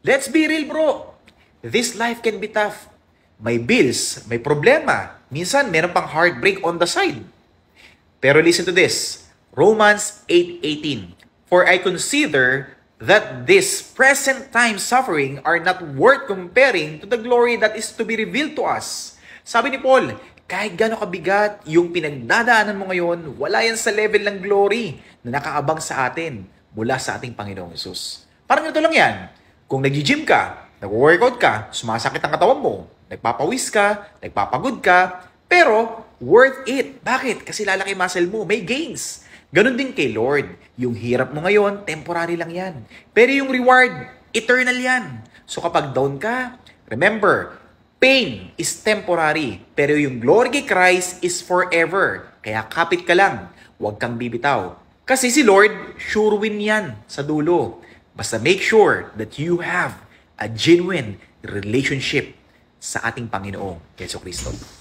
Let's be real, bro. This life can be tough. May bills, may problema. Minsan, meron pang heartbreak on the side. Pero listen to this. Romans 8:18. For I consider that this present time suffering are not worth comparing to the glory that is to be revealed to us. Sabi ni Paul, kahit gaano kabigat yung pinagdadaanan mo ngayon, wala yan sa level ng glory na nakaabang sa atin mula sa ating Panginoong Hesus. Parang ito lang yan. Kung nag-gym ka, nag-workout ka, sumasakit ang katawan mo, nagpapawis ka, nagpapagod ka, pero worth it. Bakit? Kasi lalaki muscle mo, may gains. Ganon din kay Lord. Yung hirap mo ngayon, temporary lang yan. Pero yung reward, eternal yan. So kapag down ka, remember, pain is temporary. Pero yung glory kay Christ is forever. Kaya kapit ka lang. Huwag kang bibitaw. Kasi si Lord, sure win yan sa dulo. Basta make sure that you have a genuine relationship sa ating Panginoong Jesucristo.